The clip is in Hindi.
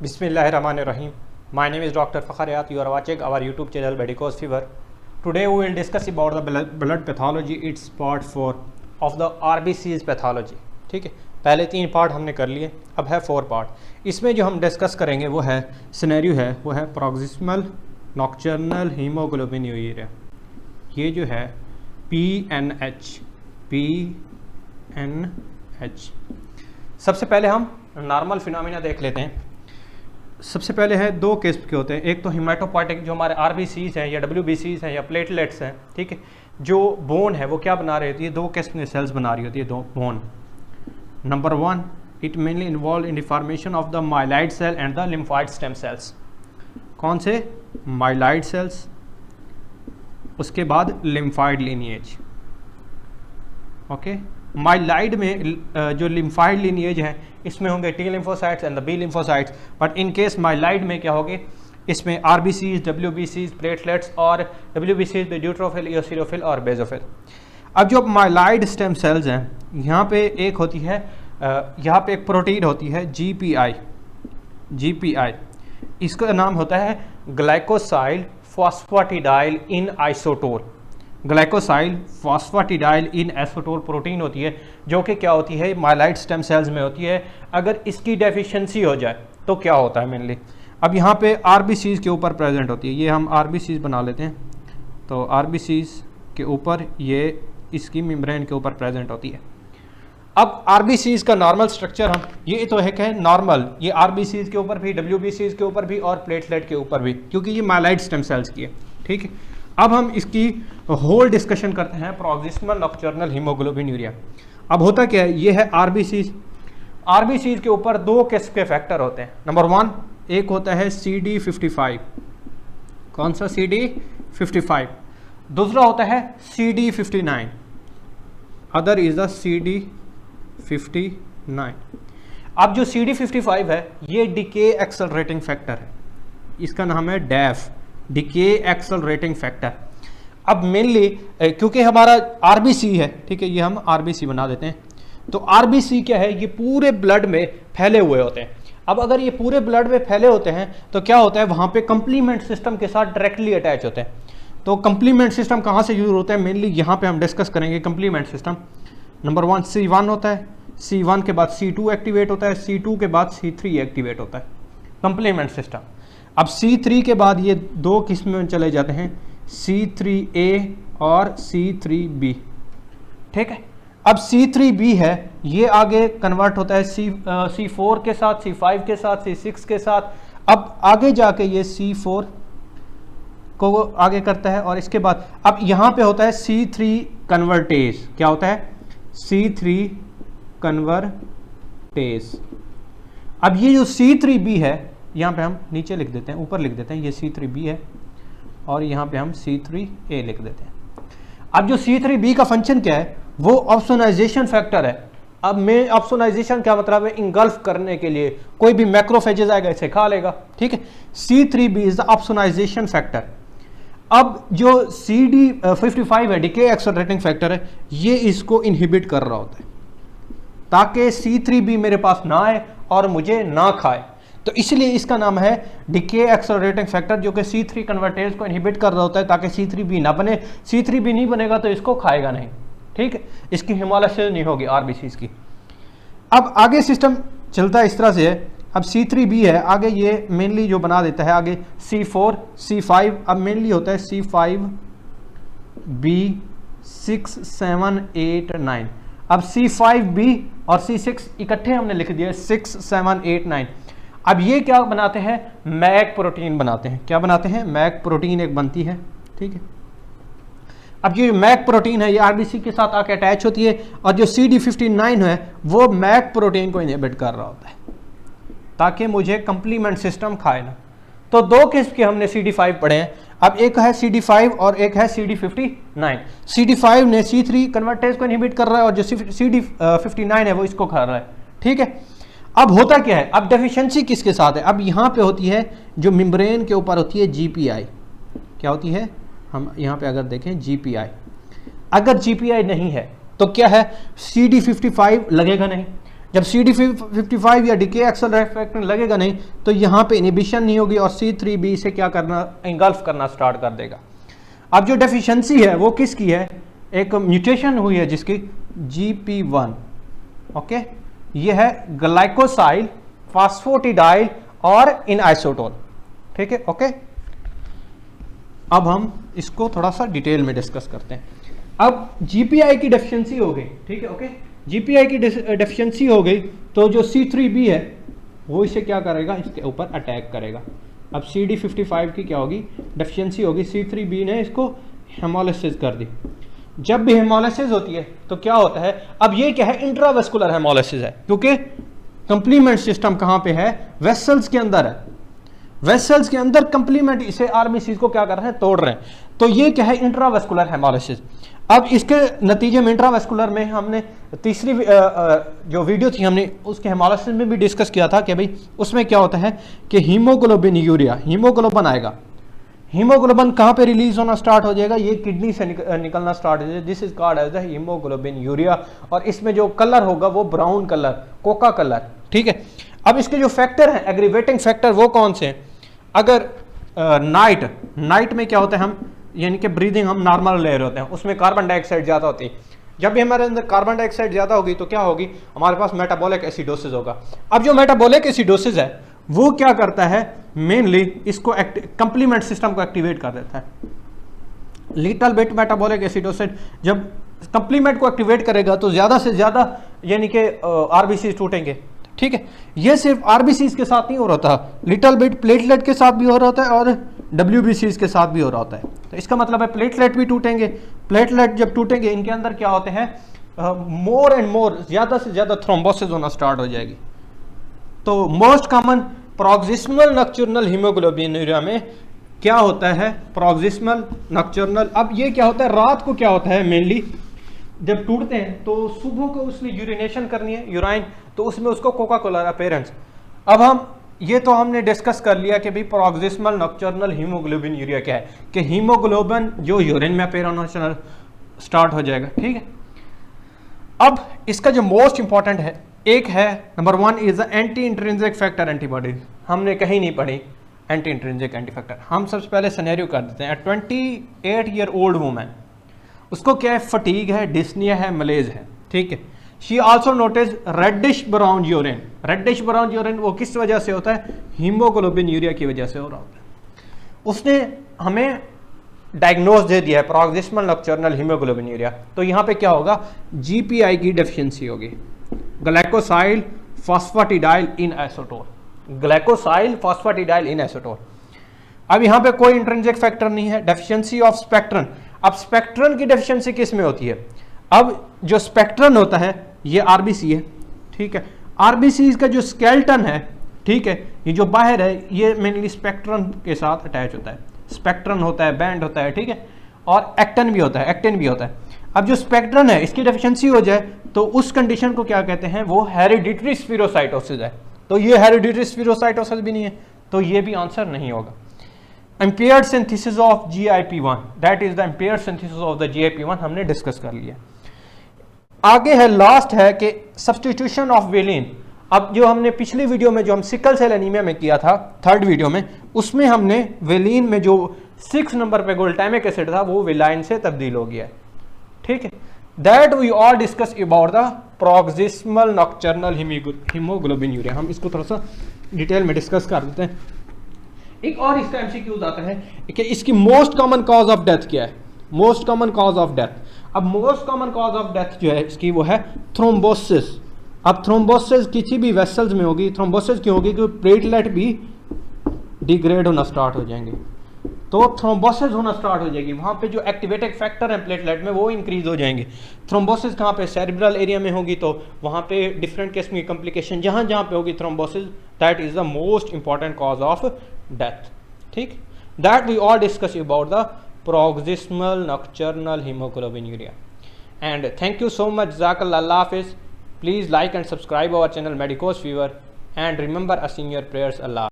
Bismillahirrahmanirrahim. My name is Dr. Fakhriyat. You are watching our YouTube channel Medicos Fever. Today we will discuss about the blood pathology. It's part 4 of the RBCs pathology. ठीक है, पहले 3 पार्ट हमने कर लिए, अब है 4 पार्ट। इसमें जो हम डिस्कस करेंगे वो है सिनेरियो है वो है प्रोक्सिमल नॉक्टर्नल हीमोग्लोबिनूरिया। ये जो है PNH। सबसे पहले हम नॉर्मल फिनोमिना देख लेते हैं। सबसे पहले है 2 किस्म के होते हैं, एक तो हिमेटोपोइटिक जो हमारे RBCs हैं या WBCs हैं या प्लेटलेट्स हैं, ठीक है। जो बोन है वो क्या बना रही होती है, 2 किस्म के सेल्स बना रही होती है, 2 bone. Number 1, it mainly involve in the formation of the myeloid cell and the lymphoid stem cells. कौन से? माइलाइड सेल्स, उसके बाद लिम्फाइड लिनिएज। ओके, माइलाइड में जो लिम्फाइड लिनिएज है इसमें होंगे T lymphocytes and the B lymphocytes, but in case myeloid में क्या होगी, इसमें RBCs, WBCs, प्लेटलेट्स और WBCs में न्यूट्रोफिल, इओसिनोफिल और बेसोफिल। अब जो माइलाइड स्टेम सेल्स हैं, यहाँ पे एक होती है यहाँ पे एक प्रोटीन होती है GPI। इसका नाम होता है ग्लाइकोसाइल फॉस्फेटिडाइल इन आइसोटोल। ग्लाइकोसाइल फॉस्फेटिडाइल इन आइसोटोल प्रोटीन होती है, जो कि क्या होती है, माइलाइड स्टेम सेल्स में होती है। अगर इसकी डेफिशिएंसी हो जाए तो क्या होता है मेनली, अब यहाँ पे RBCs के ऊपर प्रेजेंट होती है। ये हम RBCs बना लेते हैं, तो RBCs के ऊपर ये इसकी मेम्ब्रेन के ऊपर प्रेजेंट होती है। अब RBCs का नॉर्मल स्ट्रक्चर हम ये तो है नॉर्मल, ये RBCs के ऊपर भी, WBCs के ऊपर भी और प्लेटलेट के ऊपर भी, क्योंकि ये माइलाइड स्टेम सेल्स की है, ठीक है। अब हम इसकी होल डिस्कशन करते हैं प्रोक्सिमल नॉक्टर्नल हीमोग्लोबिनूरिया। अब होता क्या है, ये है RBCs के ऊपर 2 किस्म के फैक्टर होते हैं। नंबर 1, एक होता है CD55। कौन सा? CD55। दूसरा होता है CD59, other is the CD59। अब जो CD55 है ये डिके एक्सेलरेटिंग फैक्टर है, इसका नाम है DAF, डिके एक्सेलरेटिंग फैक्टर। अब मेनली क्योंकि हमारा RBC है, ठीक है, ये हम RBC बना देते हैं। तो RBC क्या है, ये पूरे ब्लड में फैले हुए होते हैं। अब अगर ये पूरे ब्लड में फैले होते हैं तो क्या होता है, वहाँ पे कंप्लीमेंट सिस्टम के साथ डायरेक्टली अटैच होते हैं। तो कंप्लीमेंट सिस्टम कहाँ से यूज होता है, मेनली यहाँ पे हम डिस्कस करेंगे कंप्लीमेंट सिस्टम। नंबर 1 C1 होता है, C1 के बाद C2 एक्टिवेट होता है, C2 के बाद C3 एक्टिवेट होता है, कंप्लीमेंट सिस्टम। अब C3 के बाद ये 2 किस्म में चले जाते हैं, C3A और C3B, ठीक है। अब C3B है, ये आगे कन्वर्ट होता है C4 के साथ, C5 के साथ, C6 के साथ। अब आगे जाके ये C4 को आगे करता है और इसके बाद अब यहाँ पे होता है C3 कन्वर्टेज। क्या होता है? C3 convertase. अब ये जो C3B है, यहाँ पे हम नीचे लिख देते हैं, ऊपर लिख देते हैं, ये C3B है और यहाँ पे हम C3A लिख देते हैं। अब जो C3B का फंक्शन क्या है, वो ऑप्सोनाइजेशन फैक्टर है। अब में ऑप्सोनाइजेशन क्या मतलब है, इंगल्फ करने के लिए, कोई भी मैक्रोफेजेस आएगा इसे खा लेगा, ठीक है। C3B is the opsonization factor. अब जो CD55 है, डिके एक्सेलरेटिंग फैक्टर है, ये इसको इनहिबिट कर रहा होता है ताकि C3B मेरे पास ना आए और मुझे ना खाए। तो इसलिए इसका नाम है डिके एक्सेलरेटिंग फैक्टर, जो कि C3 कन्वर्टेज को इनहिबिट कर रहा होता है ताकि C3B ना बने। C3B नहीं बनेगा तो इसको खाएगा नहीं, ठीक है, इसकी हिमोलाइसिस नहीं होगी RBCs की। अब आगे सिस्टम चलता है इस तरह से है। अब C3B है, आगे ये मेनली जो बना देता है आगे C4, C5। अब मेनली होता है C5B 6, 7, 8, 9। अब C5B और C6 इकट्ठे हमने लिख दिए 6, 7, 8, 9। अब ये क्या बनाते हैं, मैक प्रोटीन बनाते हैं। क्या बनाते हैं? मैक प्रोटीन एक बनती है, ठीक है। अब ये मैक प्रोटीन है ये RBC के साथ आके अटैच होती है और जो CD59 है वो मैक प्रोटीन को इनहिबिट कर रहा होता है ताकि मुझे कंप्लीमेंट सिस्टम खाए ना। तो 2 किस्म के हमने CD5 पढ़े हैं। अब एक है CD5 और एक है CD59। CD5 ने C3 कन्वर्टेज को इनहिबिट कर रहा है और जो CD59 है वो इसको खा रहा है, ठीक है। अब होता क्या है, अब डेफिशिएंसी किसके साथ है, अब यहाँ पे होती है जो मेम्ब्रेन के ऊपर होती है GPI। क्या होती है, हम यहाँ पे अगर देखें GPI, अगर GPI नहीं है तो क्या है, CD55 लगेगा नहीं, जब CD55 या डीके एक्सेलरेटिंग फैक्टर लगेगा नहीं तो यहाँ पे इनिबिशन नहीं होगी और C3b से क्या करना, इंगल्फ करना स्टार्ट कर देगा। अब जो डेफिशिएंसी है वो किसकी है, एक म्यूटेशन हुई है जिसकी GP1, ओके, ये है ग्लाइकोसाइल फास्फोटिडाइल और इन आइसोटोल, ठीक है, ओके। अब हम इसको थोड़ा सा डिटेल में डिस्कस करते हैं। अब GPI की डेफिशिएंसी हो गई, ठीक है, ओके, GPI की डेफिशिएंसी हो गई तो जो C3b है वो इसे क्या करेगा, इसके ऊपर अटैक करेगा। अब CD55 की क्या होगी, डेफिशिएंसी होगी, C3b ने इसको हेमोलिसिस कर दी। जब भी हेमोलिसिस होती है तो क्या होता है, अब ये क्या है, इंट्रावेस्कुलर हेमोलिसिस है, क्योंकि कंप्लीमेंट सिस्टम कहाँ पे है, वेसल्स के अंदर है, वेसल्स के अंदर कंप्लीमेंट इसे आरबीसी को क्या कर रहे हैं, तोड़ रहे हैं, तो ये क्या है, इंट्रावेस्कुलर हेमोलिसिस। अब इसके नतीजे में इंट्रावेस्कुलर में हमने तीसरी जो वीडियो थी हमने उसके हेमोलिसिस में भी डिस्कस किया था कि भाई उसमें क्या होता है कि हीमोग्लोबिन यूरिया, हीमोग्लोबिन आएगा, हीमोग्लोबिन कहाँ पे रिलीज होना स्टार्ट हो जाएगा, ये किडनी से निकलना स्टार्ट हो जाएगा, this is called as the haemoglobinuria, और इसमें जो कलर होगा वो ब्राउन कलर, कोका कलर, ठीक है। अब इसके जो फैक्टर हैं, एग्रीवेटिंग फैक्टर, वो कौन से हैं, अगर नाइट में क्या होता है, हम यानी कि ब्रीदिंग हम नॉर्मल ले रहे होते हैं, उसमें कार्बन डाइऑक्साइड ज़्यादा होती है, जब भी हमारे अंदर कार्बन डाइऑक्साइड ज़्यादा होगी तो क्या होगी, हमारे पास मेटाबॉलिक एसिडोसिस होगा। अब जो मेटाबॉलिक एसिडोसिस है वो क्या करता है, मेनली इसको कंप्लीमेंट सिस्टम को एक्टिवेट कर देता है। लिटिल बिट मेटाबॉलिक एसिडोसिस जब कंप्लीमेंट को एक्टिवेट करेगा तो ज़्यादा से ज़्यादा यानी कि आरबीसी टूटेंगे, ठीक है। ये सिर्फ आरबीसी के साथ नहीं हो रहा था, लिटिल बिट प्लेटलेट के साथ भी हो रहा होता है और WBCs के साथ भी हो रहा होता है। तो इसका मतलब है प्लेटलेट भी टूटेंगे, प्लेटलेट जब टूटेंगे इनके अंदर क्या होते हैं, मोर एंड मोर, ज़्यादा से ज़्यादा थ्रोम्बोसिस होना स्टार्ट हो जाएगी। तो most common proximal nocturnal haemoglobinuria में क्या होता है, प्रोक्सिमल नॉक्टर्नल। अब ये क्या होता है, रात को क्या होता है, मेनली जब टूटते हैं तो सुबह को उसने यूरिनेशन करनी है, यूराइन, तो उसमें उसको कोका कोला अपीयरेंस। अब हम ये तो हमने डिस्कस कर लिया कि भाई प्रोक्सिमल नॉक्टर्नल हीमोग्लोबिन यूरिया क्या है, कि हीमोग्लोबिन जो यूरिन में अपीयर होना स्टार्ट हो जाएगा, ठीक है। अब इसका जो मोस्ट इंपॉर्टेंट है, एक है number 1 is the anti intrinsic factor antibody. हमने कहीं नहीं पढ़ी एंटी इंट्रिंसिक एंटी फैक्टर। हम सबसे पहले सिनेरियो कर देते हैं, 28 ईयर ओल्ड वुमेन, उसको क्या है, फटीग है, डिस्निया है, मलेज है, ठीक है। She also notice reddish brown urine. Reddish brown urine वो किस वजह से होता है, हीमोग्लोबिन यूरिया की वजह से हो रहा होता है। उसने हमें डायग्नोज दे दिया है प्रोक्सिमल नॉक्टर्नल हीमोग्लोबिन यूरिया, तो यहाँ पे क्या होगा, GPI की डेफिशिएंसी होगी, ग्लाइकोसाइल फॉस्फेटिडाइल इन आइसोटोल, ग्लाइकोसाइल फॉस्फेटिडाइल इन आइसोटोल। अब यहाँ पे कोई इंट्रिंसिक फैक्टर नहीं है, डेफिशिएंसी ऑफ स्पेक्ट्रन। अब स्पेक्ट्रन की डेफिशिएंसी किस में होती है, अब जो स्पेक्ट्रन होता है ये आरबीसी है, ठीक है। आरबीसी का जो स्केलेटन है, ठीक है, ये जो बाहर है ये मेनली स्पेक्ट्रन के साथ अटैच होता है, स्पेक्ट्रन होता है, बैंड होता है, ठीक है, और एक्टिन भी होता है, एक्टिन भी होता है। अब जो स्पेक्ट्रन है इसकी डेफिशिएंसी हो जाए तो उस कंडीशन को क्या कहते हैं, वो हेरिडिटरी स्फीरोसाइटोसिस है। तो ये हेरिडिटरी स्फीरोसाइटोसिस भी नहीं है, तो ये भी आंसर नहीं होगा। impaired synthesis of GIP1, that is the impaired synthesis of the GIP1 हमने डिस्कस कर लिया। आगे है, लास्ट है कि सब्सटीट्यूशन ऑफ वेलिन। अब जो हमने पिछली वीडियो में जो हम सिकल सेल एनीमिया में किया था, थर्ड वीडियो में, उसमें हमने वेलिन में जो 6 नंबर पे ग्लूटामिक एसिड था वो वेलाइन से तब्दील हो गया है, ठीक है। That we all discuss about the proximal nocturnal haemoglobinuria. हम इसको थोड़ा सा डिटेल में डिस्कस कर देते हैं। एक और इसका एमसीक्यूज आता है कि इसकी most common cause of death क्या है, most common cause of death. अब most common cause of death जो है इसकी वो है थ्रोम्बोसिस। अब थ्रोम्बोसिस किसी भी वेसल्स में होगी, थ्रोम्बोसिस क्यों होगी, क्योंकि प्लेटलेट भी डिग्रेड होना स्टार्ट हो जाएंगे, तो थ्रोम्बोसिस होना स्टार्ट हो जाएगी। वहाँ पे जो एक्टिवेटिंग फैक्टर है प्लेटलेट में वो इंक्रीज हो जाएंगे। थ्रोम्बोसिस कहाँ पे, सेरिब्रल एरिया में होगी, तो वहाँ पे डिफरेंट किस्म की कॉम्प्लिकेशन जहाँ जहाँ पे होगी thrombosis, that is the most important cause of death, ठीक। That we all discuss about the proximal nocturnal haemoglobinuria. And thank you so much, जज़ाकल्लाह, अल्लाह हाफिज़। Please like and subscribe our channel Medicos Fever, and remember us in your prayers. Allah.